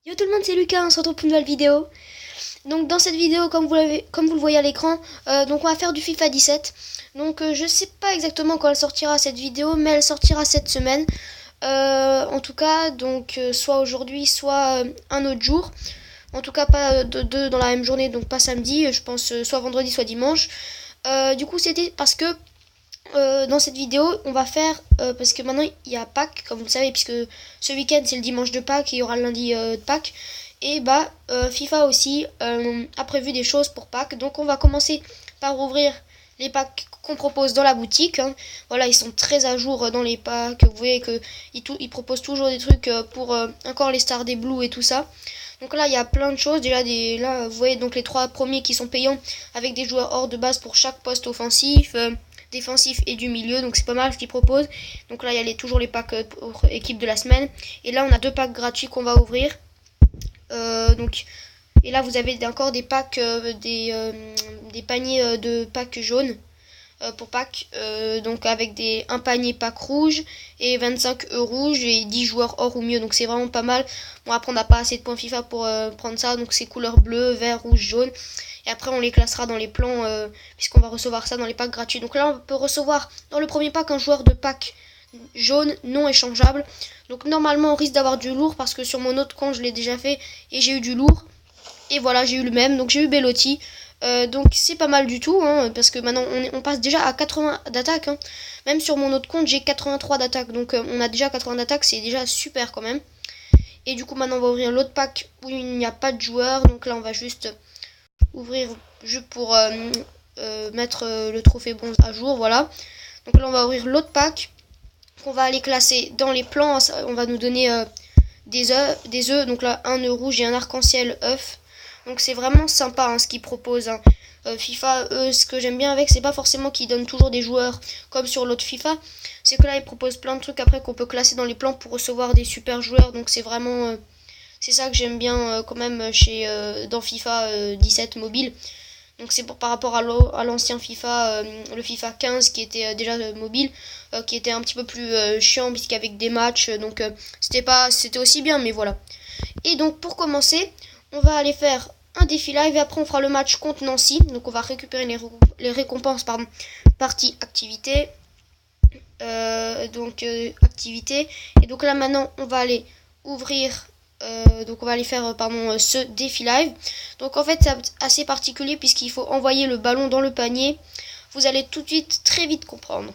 Yo tout le monde, c'est Lucas, on se retrouve pour une nouvelle vidéo. Donc dans cette vidéo, comme vous le voyez à l'écran, donc on va faire du FIFA 17. Donc je sais pas exactement quand elle sortira cette vidéo, mais elle sortira cette semaine. En tout cas, donc soit aujourd'hui, soit un autre jour. En tout cas pas deux dans la même journée, donc pas samedi, je pense soit vendredi, soit dimanche. Du coup c'était parce que dans cette vidéo, on va faire, parce que maintenant il y a Pâques, comme vous le savez, puisque ce week-end c'est le dimanche de Pâques et il y aura le lundi de Pâques. Et FIFA aussi a prévu des choses pour Pâques. Donc on va commencer par ouvrir les packs qu'on propose dans la boutique. Hein. Voilà, ils sont très à jour dans les packs. Vous voyez qu'ils proposent toujours des trucs pour encore les stars des Blues et tout ça. Donc là, il y a plein de choses. Déjà, là, vous voyez donc les 3 premiers qui sont payants avec des joueurs hors de base pour chaque poste offensif. Défensif et du milieu, donc c'est pas mal ce qu'ils proposent. Donc là il y a toujours les packs pour équipe de la semaine, et là on a 2 packs gratuits qu'on va ouvrir. Donc et là vous avez encore des packs, des paniers de packs jaunes pour Pâques, donc avec un panier pack rouge et 25 rouges et 10 joueurs or ou mieux, donc c'est vraiment pas mal. Bon, après on n'a pas assez de points FIFA pour prendre ça, donc c'est couleur bleu, vert, rouge, jaune. Et après on les classera dans les plans, puisqu'on va recevoir ça dans les packs gratuits. Donc là on peut recevoir dans le premier pack un joueur de pack jaune non échangeable. Donc normalement on risque d'avoir du lourd, parce que sur mon autre compte je l'ai déjà fait et j'ai eu du lourd. Et voilà, j'ai eu le même, donc j'ai eu Bellotti. Donc c'est pas mal du tout, hein, parce que maintenant on passe déjà à 80 d'attaque. Hein. Même sur mon autre compte, j'ai 83 d'attaque, donc on a déjà 80 d'attaque, c'est déjà super quand même. Et du coup, maintenant on va ouvrir l'autre pack où il n'y a pas de joueurs. Donc là, on va juste ouvrir pour mettre le trophée bronze à jour, voilà. Donc là, on va ouvrir l'autre pack qu'on va aller classer dans les plans. On va nous donner des œufs, donc là un œuf rouge et un arc-en-ciel œuf. Donc c'est vraiment sympa ce qu'ils proposent. Hein. FIFA, ce que j'aime bien avec, c'est pas forcément qu'ils donnent toujours des joueurs comme sur l'autre FIFA. C'est que là, ils proposent plein de trucs après qu'on peut classer dans les plans pour recevoir des super joueurs. Donc c'est vraiment... c'est ça que j'aime bien quand même dans FIFA 17 mobile. Donc c'est par rapport à l'ancien FIFA, le FIFA 15 qui était déjà mobile, qui était un petit peu plus chiant puisqu'avec des matchs, donc c'était aussi bien, mais voilà. Et donc pour commencer, on va aller faire un défi live et après on fera le match contre Nancy. Donc on va récupérer les récompenses, partie activité. Activité. Et donc là maintenant on va aller ouvrir, donc on va aller faire ce défi live. Donc en fait c'est assez particulier puisqu'il faut envoyer le ballon dans le panier. Vous allez tout de suite très vite comprendre.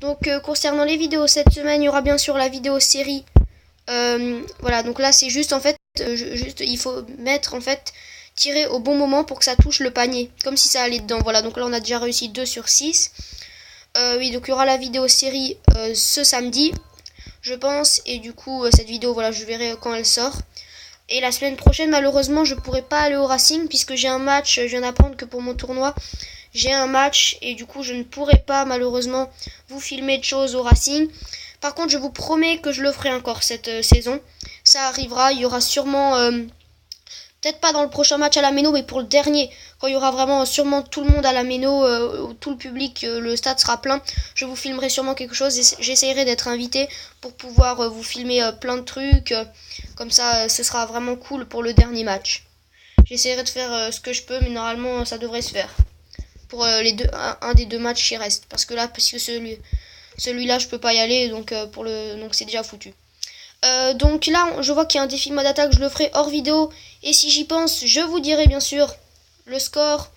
Donc concernant les vidéos cette semaine, il y aura bien sûr la vidéo série. Voilà, donc là c'est juste en fait il faut mettre en fait tirer au bon moment pour que ça touche le panier, comme si ça allait dedans. Voilà, donc là on a déjà réussi 2 sur 6. Oui, donc il y aura la vidéo série ce samedi, je pense, et du coup cette vidéo, voilà, je verrai quand elle sort. Et la semaine prochaine, malheureusement, je pourrai pas aller au Racing puisque j'ai un match. Je viens d'apprendre que pour mon tournoi, j'ai un match et du coup, je ne pourrai pas malheureusement vous filmer de choses au Racing. Par contre, je vous promets que je le ferai encore cette saison. Ça arrivera, il y aura sûrement, peut-être pas dans le prochain match à la Méno, mais pour le dernier, quand il y aura vraiment sûrement tout le monde à la Méno, tout le public, le stade sera plein, je vous filmerai sûrement quelque chose. J'essaierai d'être invité pour pouvoir vous filmer plein de trucs. Comme ça, ce sera vraiment cool pour le dernier match. J'essaierai de faire ce que je peux, mais normalement, ça devrait se faire. Pour un des 2 matchs qui restent. Parce que là, puisque celui-là, je peux pas y aller, donc donc c'est déjà foutu. Donc là, je vois qu'il y a un défi mode attaque, je le ferai hors vidéo. Et si j'y pense, je vous dirai bien sûr le score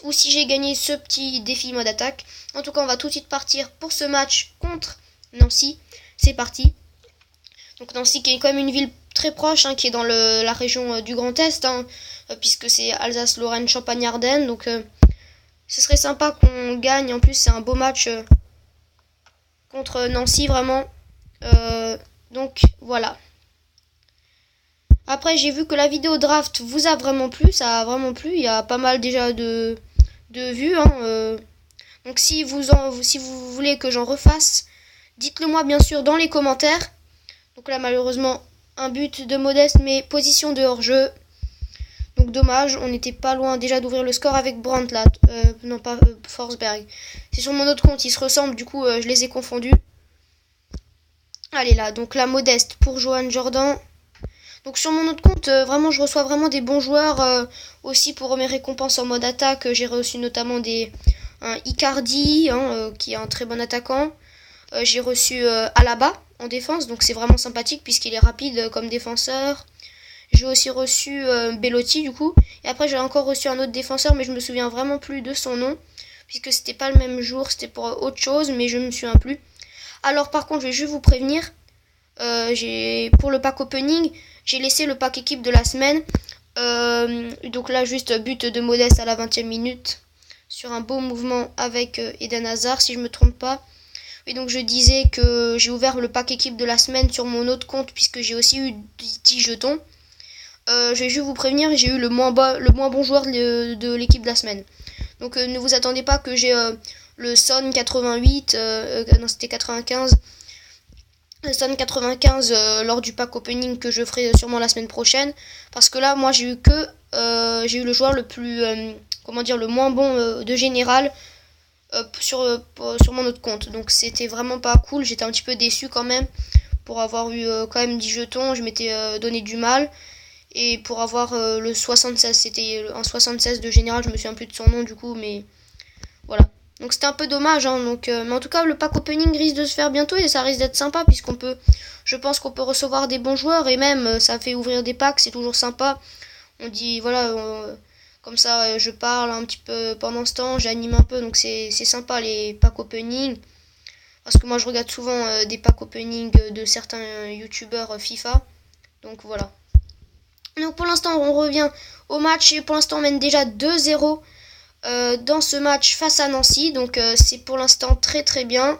ou si j'ai gagné ce petit défi mode attaque. En tout cas, on va tout de suite partir pour ce match contre Nancy. C'est parti. Donc Nancy qui est quand même une ville très proche, qui est dans la région du Grand Est, puisque c'est Alsace, Lorraine, Champagne, Ardennes. Donc ce serait sympa qu'on gagne. En plus, c'est un beau match contre Nancy, vraiment. Donc voilà. Après, j'ai vu que la vidéo draft vous a vraiment plu. Ça a vraiment plu. Il y a pas mal déjà de vues. Donc si vous voulez que j'en refasse, dites-le moi bien sûr dans les commentaires. Donc là, malheureusement, un but de Modeste, mais position de hors-jeu. Donc dommage, on n'était pas loin déjà d'ouvrir le score avec Brandt là. Non, pas Forsberg. C'est sur mon autre compte, ils se ressemblent, du coup je les ai confondus. Allez là, donc la Modeste pour Johan Jordan. Donc sur mon autre compte, vraiment je reçois vraiment des bons joueurs. Aussi pour mes récompenses en mode attaque, j'ai reçu notamment un Icardi, qui est un très bon attaquant. J'ai reçu Alaba en défense, donc c'est vraiment sympathique puisqu'il est rapide comme défenseur. J'ai aussi reçu Belotti du coup. Et après j'ai encore reçu un autre défenseur, mais je me souviens vraiment plus de son nom, puisque c'était pas le même jour, c'était pour autre chose, mais je me souviens plus. Alors par contre je vais juste vous prévenir, pour le pack opening, j'ai laissé le pack équipe de la semaine. Donc là juste but de Modeste à la 20e minute, sur un beau mouvement avec Eden Hazard si je me trompe pas. Et donc je disais que j'ai ouvert le pack équipe de la semaine sur mon autre compte, puisque j'ai aussi eu 10 jetons. Je vais juste vous prévenir, j'ai eu le moins bon joueur de l'équipe de la semaine. Donc ne vous attendez pas que j'ai le Son 88, non c'était 95. Le Son 95 lors du pack opening que je ferai sûrement la semaine prochaine. Parce que là moi j'ai eu le joueur le plus, le moins bon de général sur mon autre compte. Donc c'était vraiment pas cool, j'étais un petit peu déçu quand même. Pour avoir eu quand même 10 jetons, je m'étais donné du mal. Et pour avoir le 76, c'était un 76 de général, je me souviens plus de son nom du coup, mais voilà. Donc c'était un peu dommage, donc, mais en tout cas le pack opening risque de se faire bientôt et ça risque d'être sympa, je pense qu'on peut recevoir des bons joueurs et même ça fait ouvrir des packs, c'est toujours sympa. On dit voilà, comme ça je parle un petit peu pendant ce temps, j'anime un peu, donc c'est sympa les packs opening. Parce que moi je regarde souvent des packs opening de certains youtubeurs FIFA, donc voilà. Donc pour l'instant on revient au match et pour l'instant on mène déjà 2-0 dans ce match face à Nancy. Donc c'est pour l'instant très très bien.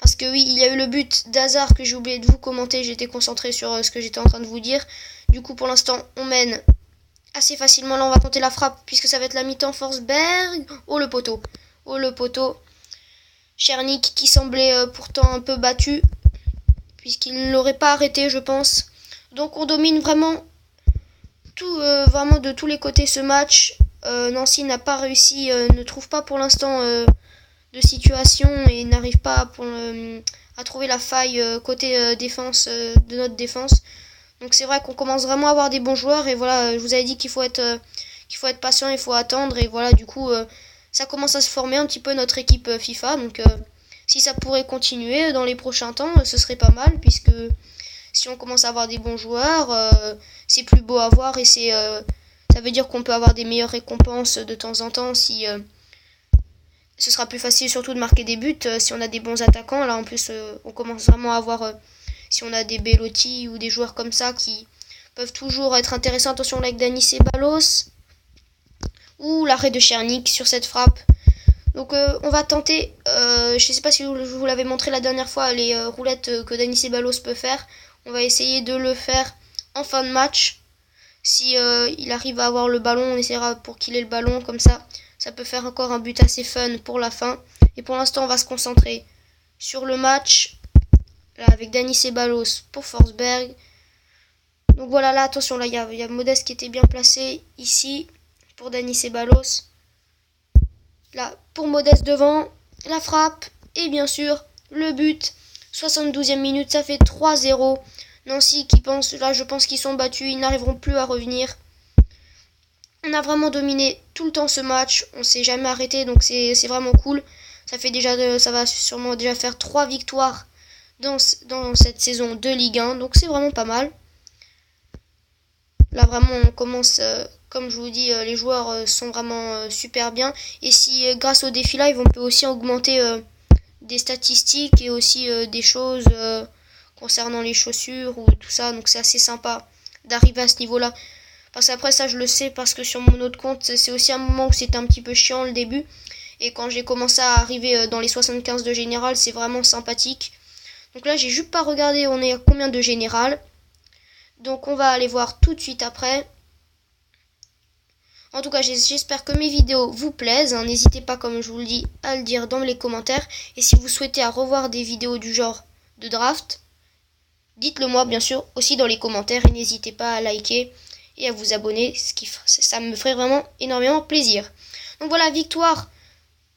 Parce que oui, il y a eu le but d'Hazard que j'ai oublié de vous commenter. J'étais concentré sur ce que j'étais en train de vous dire. Du coup pour l'instant on mène assez facilement. Là on va compter la frappe puisque ça va être la mi-temps. Forsberg. Oh le poteau. Oh le poteau. Czernik qui semblait pourtant un peu battu, puisqu'il ne l'aurait pas arrêté je pense. Donc on domine vraiment vraiment de tous les côtés ce match. Nancy n'a pas réussi, ne trouve pas pour l'instant de situation et n'arrive pas à trouver la faille côté défense de notre défense. Donc c'est vrai qu'on commence vraiment à avoir des bons joueurs et voilà, je vous avais dit qu'il faut être patient, il faut attendre et voilà, du coup ça commence à se former un petit peu notre équipe FIFA. Donc si ça pourrait continuer dans les prochains temps, ce serait pas mal, puisque si on commence à avoir des bons joueurs, c'est plus beau à voir et ça veut dire qu'on peut avoir des meilleures récompenses de temps en temps. Si ce sera plus facile surtout de marquer des buts si on a des bons attaquants. Là en plus on commence vraiment à avoir, si on a des Belotti ou des joueurs comme ça qui peuvent toujours être intéressants. Attention avec Dani Ceballos ou l'arrêt de Czernik sur cette frappe. Donc on va tenter, je sais pas si je vous l'avais montré la dernière fois, les roulettes que Dani Ceballos peut faire. On va essayer de le faire en fin de match. Si il arrive à avoir le ballon, on essaiera pour qu'il ait le ballon, comme ça. Ça peut faire encore un but assez fun pour la fin. Et pour l'instant, on va se concentrer sur le match. Là, avec Dani Ceballos pour Forsberg. Donc voilà, là, attention, là, il y a Modeste qui était bien placé ici pour Dani Ceballos. Là, pour Modeste devant, la frappe et bien sûr, le but. 72e minute, ça fait 3-0. Nancy je pense qu'ils sont battus, ils n'arriveront plus à revenir. On a vraiment dominé tout le temps ce match, on s'est jamais arrêté, donc c'est vraiment cool. Ça va sûrement déjà faire 3 victoires dans cette saison de Ligue 1, donc c'est vraiment pas mal. Là vraiment on commence, comme je vous dis, les joueurs sont vraiment super bien. Et si grâce au défi live on peut aussi augmenter des statistiques et aussi des choses concernant les chaussures ou tout ça, donc c'est assez sympa d'arriver à ce niveau là, parce qu'après ça je le sais parce que sur mon autre compte c'est aussi un moment où c'était un petit peu chiant le début, et quand j'ai commencé à arriver dans les 75 de général c'est vraiment sympathique. Donc là j'ai juste pas regardé on est à combien de général, donc on va aller voir tout de suite après. En tout cas, j'espère que mes vidéos vous plaisent. N'hésitez pas, comme je vous le dis, à le dire dans les commentaires. Et si vous souhaitez revoir des vidéos du genre de draft, dites-le moi, bien sûr, aussi dans les commentaires. Et n'hésitez pas à liker et à vous abonner. Ça me ferait vraiment énormément plaisir. Donc voilà, victoire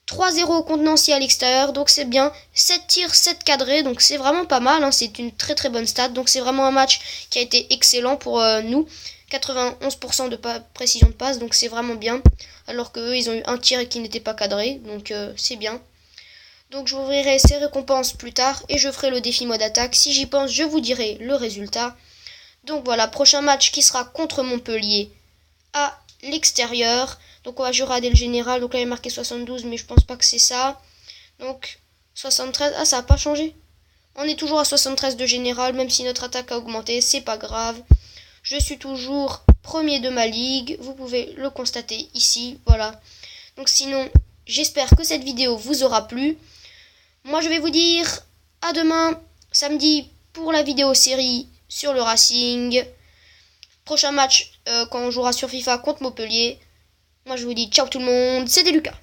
3-0 contre Nancy à l'extérieur, donc c'est bien. 7 tirs, 7 cadrés, donc c'est vraiment pas mal, hein. C'est une très très bonne stat. Donc c'est vraiment un match qui a été excellent pour nous. 91% de précision de passe, donc c'est vraiment bien. Alors qu'eux, ils ont eu un tir qui n'était pas cadré, donc c'est bien. Donc j'ouvrirai ces récompenses plus tard et je ferai le défi mode attaque. Si j'y pense, je vous dirai le résultat. Donc voilà, prochain match qui sera contre Montpellier à l'extérieur. Donc on va jouer Adel Général. Donc là il est marqué 72, mais je pense pas que c'est ça. Donc 73, ah ça n'a pas changé. On est toujours à 73 de général, même si notre attaque a augmenté, c'est pas grave. Je suis toujours premier de ma ligue, vous pouvez le constater ici, voilà. Donc sinon, j'espère que cette vidéo vous aura plu. Moi je vais vous dire à demain, samedi, pour la vidéo série sur le Racing. Prochain match quand on jouera sur FIFA contre Montpellier. Moi je vous dis ciao tout le monde, c'était Lucas.